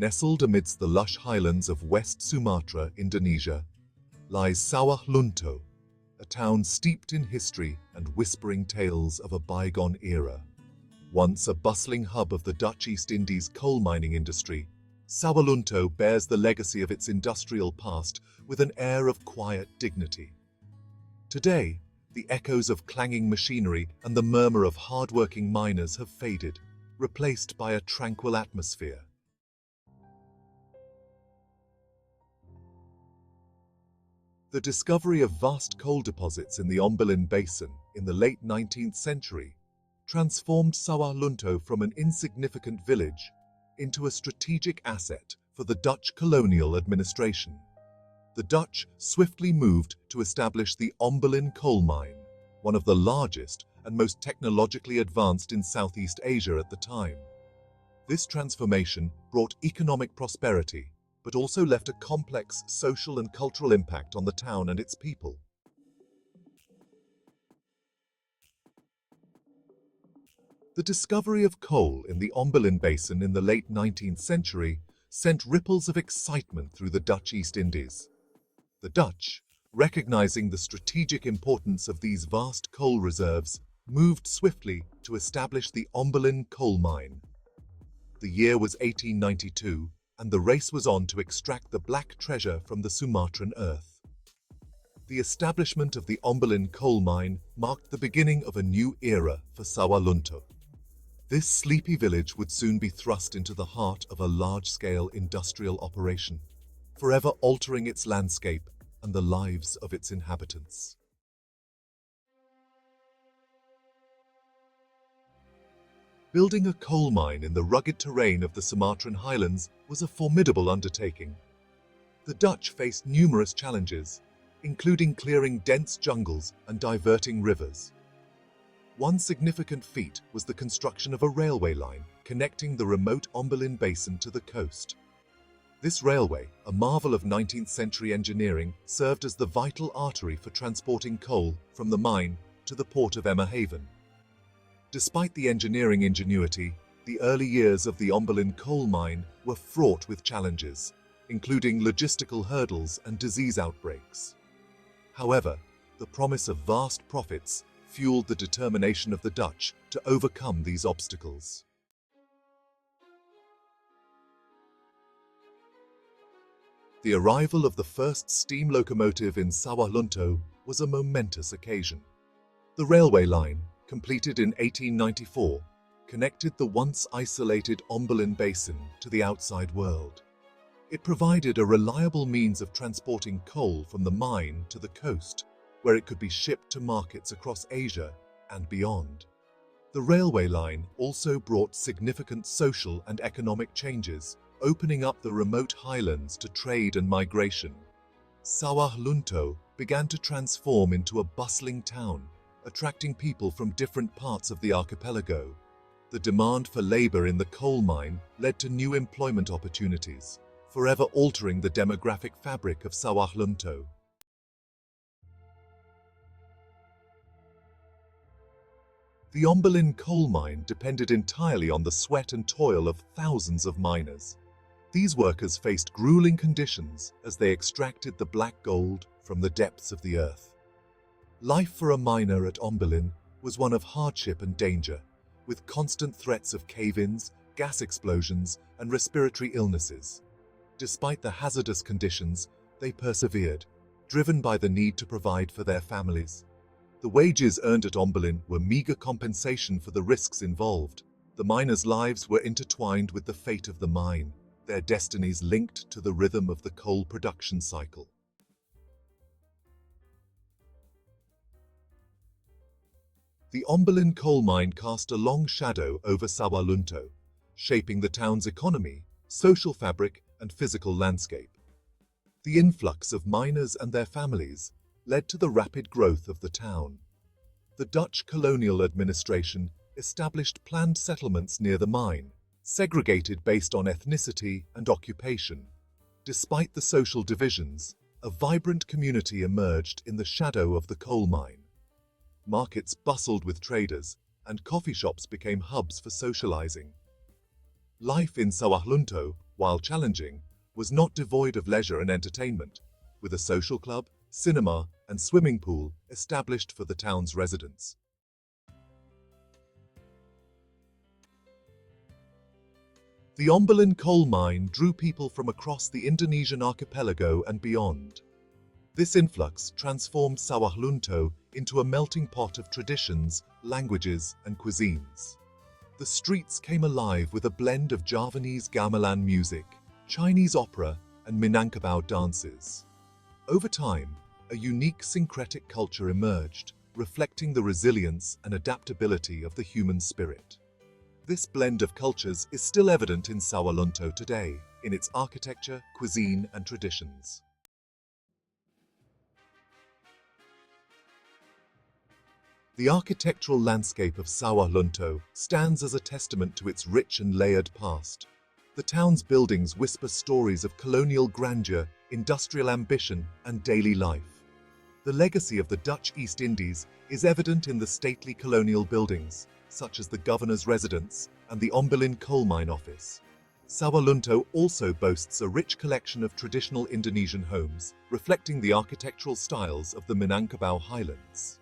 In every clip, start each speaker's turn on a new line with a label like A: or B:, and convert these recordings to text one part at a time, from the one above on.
A: Nestled amidst the lush highlands of West Sumatra, Indonesia, lies Sawahlunto, a town steeped in history and whispering tales of a bygone era. Once a bustling hub of the Dutch East Indies coal mining industry, Sawahlunto bears the legacy of its industrial past with an air of quiet dignity. Today, the echoes of clanging machinery and the murmur of hard-working miners have faded, replaced by a tranquil atmosphere. The discovery of vast coal deposits in the Ombilin Basin in the late 19th century transformed Sawahlunto from an insignificant village into a strategic asset for the Dutch colonial administration. The Dutch swiftly moved to establish the Ombilin Coal Mine, one of the largest and most technologically advanced in Southeast Asia at the time. This transformation brought economic prosperity, but also left a complex social and cultural impact on the town and its people. The discovery of coal in the Ombilin Basin in the late 19th century sent ripples of excitement through the Dutch East Indies. The Dutch, recognizing the strategic importance of these vast coal reserves, moved swiftly to establish the Ombilin Coal Mine. The year was 1892, and the race was on to extract the black treasure from the Sumatran earth. The establishment of the Ombilin Coal Mine marked the beginning of a new era for Sawahlunto. This sleepy village would soon be thrust into the heart of a large-scale industrial operation, forever altering its landscape and the lives of its inhabitants. Building a coal mine in the rugged terrain of the Sumatran highlands was a formidable undertaking. The Dutch faced numerous challenges, including clearing dense jungles and diverting rivers. One significant feat was the construction of a railway line connecting the remote Ombilin Basin to the coast. This railway, a marvel of 19th century engineering, served as the vital artery for transporting coal from the mine to the port of Emmahaven. Despite the engineering ingenuity, the early years of the Ombilin Coal Mine were fraught with challenges, including logistical hurdles and disease outbreaks. However, the promise of vast profits fueled the determination of the Dutch to overcome these obstacles. The arrival of the first steam locomotive in Sawahlunto was a momentous occasion. The railway line, completed in 1894, connected the once isolated Ombilin Basin to the outside world. It provided a reliable means of transporting coal from the mine to the coast, where it could be shipped to markets across Asia and beyond. The railway line also brought significant social and economic changes, opening up the remote highlands to trade and migration. Sawahlunto began to transform into a bustling town, attracting people from different parts of the archipelago. The demand for labor in the coal mine led to new employment opportunities, forever altering the demographic fabric of Sawahlunto. The Ombilin coal mine depended entirely on the sweat and toil of thousands of miners. These workers faced grueling conditions as they extracted the black gold from the depths of the earth. Life for a miner at Ombilin was one of hardship and danger, with constant threats of cave-ins, gas explosions, and respiratory illnesses. Despite the hazardous conditions, they persevered, driven by the need to provide for their families. The wages earned at Ombilin were meager compensation for the risks involved. The miners' lives were intertwined with the fate of the mine, their destinies linked to the rhythm of the coal production cycle. The Ombilin coal mine cast a long shadow over Sawahlunto, shaping the town's economy, social fabric, and physical landscape. The influx of miners and their families led to the rapid growth of the town. The Dutch colonial administration established planned settlements near the mine, segregated based on ethnicity and occupation. Despite the social divisions, a vibrant community emerged in the shadow of the coal mine. Markets bustled with traders, and coffee shops became hubs for socializing. Life in Sawahlunto while challenging, was not devoid of leisure and entertainment, with a social club, cinema, and swimming pool established for the town's residents. The Ombilin Coal Mine drew people from across the Indonesian archipelago and beyond. This influx transformed Sawahlunto into a melting pot of traditions, languages, and cuisines. The streets came alive with a blend of Javanese gamelan music, Chinese opera, and Minangkabau dances. Over time, a unique syncretic culture emerged, reflecting the resilience and adaptability of the human spirit. This blend of cultures is still evident in Sawahlunto today, in its architecture, cuisine, and traditions. The architectural landscape of Sawahlunto stands as a testament to its rich and layered past. The town's buildings whisper stories of colonial grandeur, industrial ambition, and daily life. The legacy of the Dutch East Indies is evident in the stately colonial buildings, such as the governor's residence and the Ombilin Coal Mine office. Sawahlunto also boasts a rich collection of traditional Indonesian homes, reflecting the architectural styles of the Minangkabau highlands.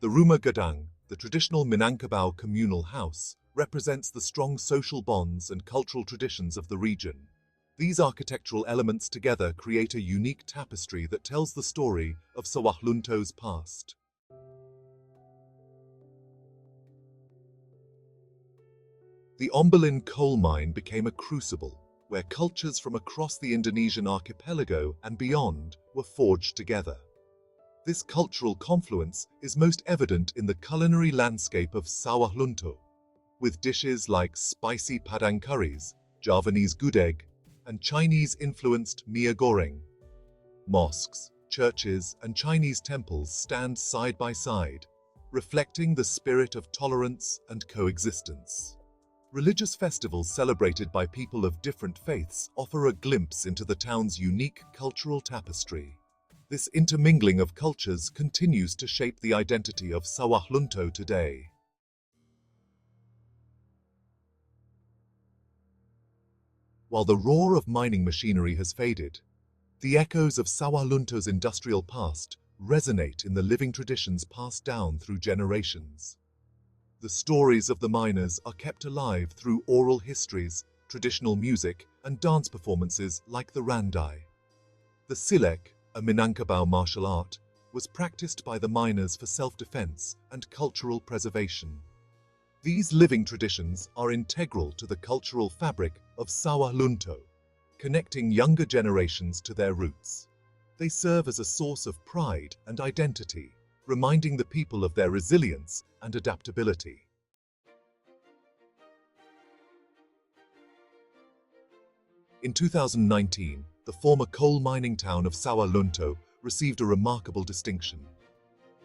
A: The Rumah Gadang, the traditional Minangkabau communal house, represents the strong social bonds and cultural traditions of the region. These architectural elements together create a unique tapestry that tells the story of Sawahlunto's past. The Ombilin Coal Mine became a crucible where cultures from across the Indonesian archipelago and beyond were forged together. This cultural confluence is most evident in the culinary landscape of Sawahlunto, with dishes like spicy Padang curries, Javanese gudeg, and Chinese-influenced mie goreng. Mosques, churches, and Chinese temples stand side by side, reflecting the spirit of tolerance and coexistence. Religious festivals celebrated by people of different faiths offer a glimpse into the town's unique cultural tapestry. This intermingling of cultures continues to shape the identity of Sawahlunto today. While the roar of mining machinery has faded, the echoes of Sawahlunto's industrial past resonate in the living traditions passed down through generations. The stories of the miners are kept alive through oral histories, traditional music, and dance performances like the Randai. The Silek, a Minangkabau martial art, was practiced by the miners for self-defense and cultural preservation. These living traditions are integral to the cultural fabric of Sawahlunto, connecting younger generations to their roots. They serve as a source of pride and identity, reminding the people of their resilience and adaptability. In 2019, the former coal mining town of Sawahlunto received a remarkable distinction.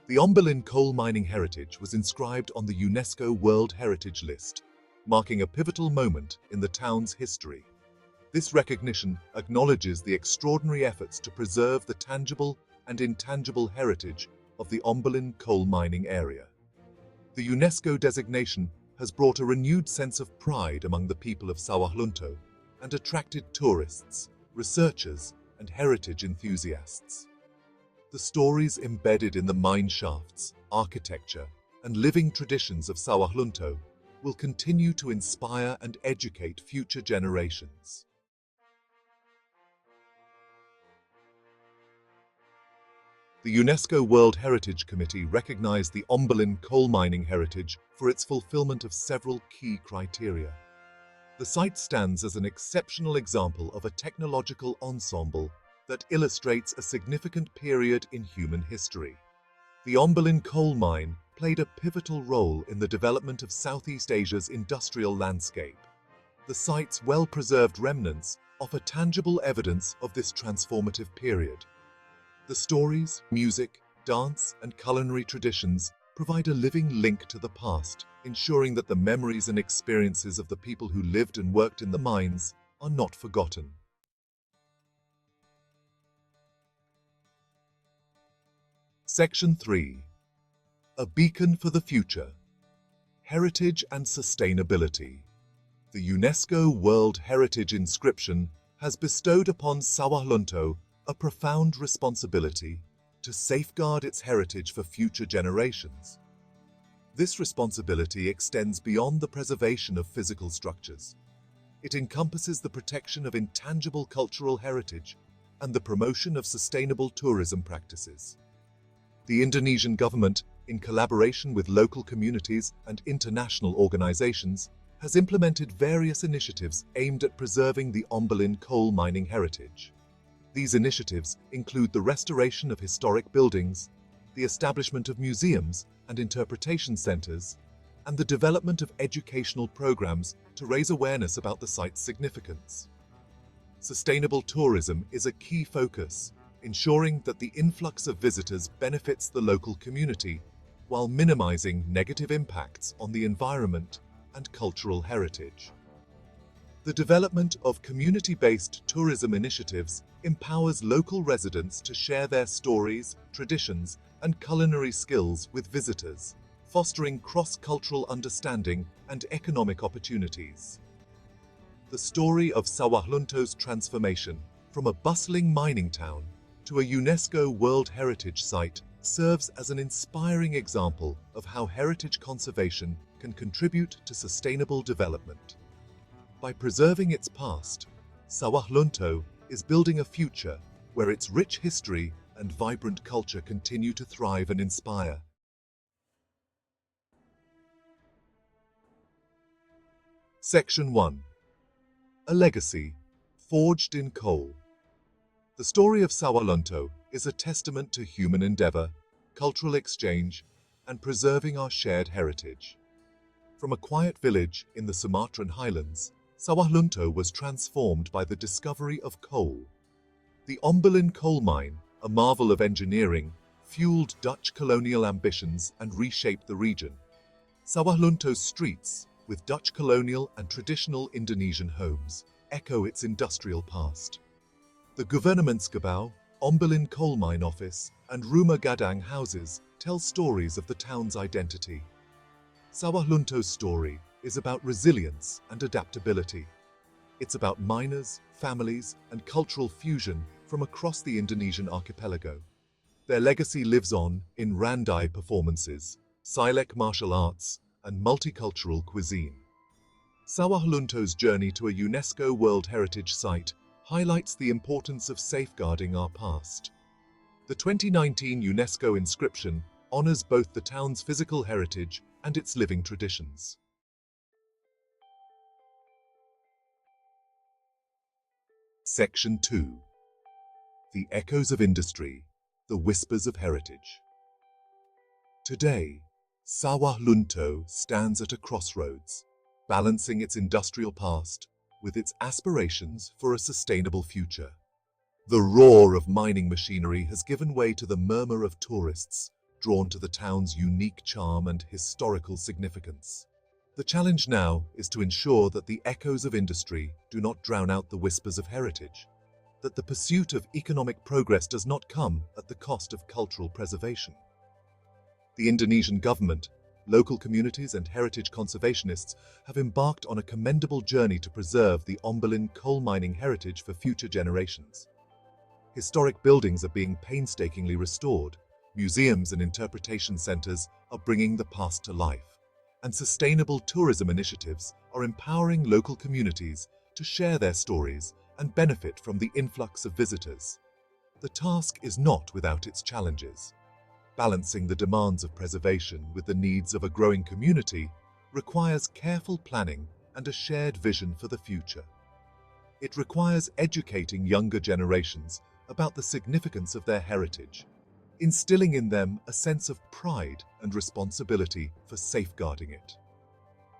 A: The Ombilin coal mining heritage was inscribed on the UNESCO World Heritage List, marking a pivotal moment in the town's history. This recognition acknowledges the extraordinary efforts to preserve the tangible and intangible heritage of the Ombilin coal mining area. The UNESCO designation has brought a renewed sense of pride among the people of Sawahlunto and attracted tourists, researchers, and heritage enthusiasts. The stories embedded in the mine shafts, architecture, and living traditions of Sawahlunto will continue to inspire and educate future generations. The UNESCO World Heritage Committee recognized the Ombilin coal mining heritage for its fulfillment of several key criteria. The site stands as an exceptional example of a technological ensemble that illustrates a significant period in human history. The Ombilin coal mine played a pivotal role in the development of Southeast Asia's industrial landscape. The site's well-preserved remnants offer tangible evidence of this transformative period. The stories, music, dance, and culinary traditions provide a living link to the past, ensuring that the memories and experiences of the people who lived and worked in the mines are not forgotten. Section 3. A beacon for the future. Heritage and sustainability. The UNESCO World Heritage inscription has bestowed upon Sawahlunto a profound responsibility to safeguard its heritage for future generations. This responsibility extends beyond the preservation of physical structures. It encompasses the protection of intangible cultural heritage and the promotion of sustainable tourism practices. The Indonesian government, in collaboration with local communities and international organizations, has implemented various initiatives aimed at preserving the Ombilin coal mining heritage. These initiatives include the restoration of historic buildings, the establishment of museums and interpretation centers, and the development of educational programs to raise awareness about the site's significance. Sustainable tourism is a key focus, ensuring that the influx of visitors benefits the local community while minimizing negative impacts on the environment and cultural heritage. The development of community-based tourism initiatives empowers local residents to share their stories, traditions, and culinary skills with visitors, fostering cross-cultural understanding and economic opportunities. The story of Sawahlunto's transformation from a bustling mining town to a UNESCO World Heritage Site serves as an inspiring example of how heritage conservation can contribute to sustainable development. By preserving its past, Sawahlunto is building a future where its rich history and vibrant culture continue to thrive and inspire. Section 1. A legacy forged in coal. The story of Sawahlunto is a testament to human endeavor, cultural exchange, and preserving our shared heritage. From a quiet village in the Sumatran highlands, Sawahlunto was transformed by the discovery of coal. The Ombilin Coal Mine, a marvel of engineering, fueled Dutch colonial ambitions and reshaped the region. Sawahlunto's streets, with Dutch colonial and traditional Indonesian homes, echo its industrial past. The Minangkabau, Ombilin Coal Mine office, and Rumah Gadang houses tell stories of the town's identity. Sawahlunto's story is about resilience and adaptability. It's about miners, families, and cultural fusion from across the Indonesian archipelago. Their legacy lives on in Randai performances, Silek martial arts, and multicultural cuisine. Sawahlunto's journey to a UNESCO World Heritage Site highlights the importance of safeguarding our past. The 2019 UNESCO inscription honors both the town's physical heritage and its living traditions. Section 2. The Echoes of Industry, the Whispers of Heritage. Today, Sawahlunto stands at a crossroads, balancing its industrial past with its aspirations for a sustainable future. The roar of mining machinery has given way to the murmur of tourists, drawn to the town's unique charm and historical significance. The challenge now is to ensure that the echoes of industry do not drown out the whispers of heritage, that the pursuit of economic progress does not come at the cost of cultural preservation. The Indonesian government, local communities and heritage conservationists have embarked on a commendable journey to preserve the Ombilin coal mining heritage for future generations. Historic buildings are being painstakingly restored, museums and interpretation centers are bringing the past to life, and sustainable tourism initiatives are empowering local communities to share their stories and benefit from the influx of visitors. The task is not without its challenges. Balancing the demands of preservation with the needs of a growing community requires careful planning and a shared vision for the future. It requires educating younger generations about the significance of their heritage, instilling in them a sense of pride and responsibility for safeguarding it.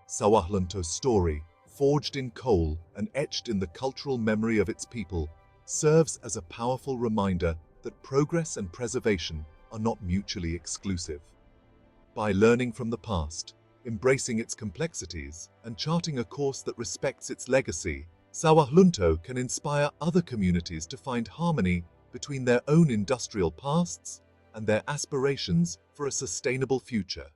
A: Sawahlunto's story, forged in coal and etched in the cultural memory of its people, serves as a powerful reminder that progress and preservation are not mutually exclusive. By learning from the past, embracing its complexities, and charting a course that respects its legacy, Sawahlunto can inspire other communities to find harmony between their own industrial pasts and their aspirations for a sustainable future.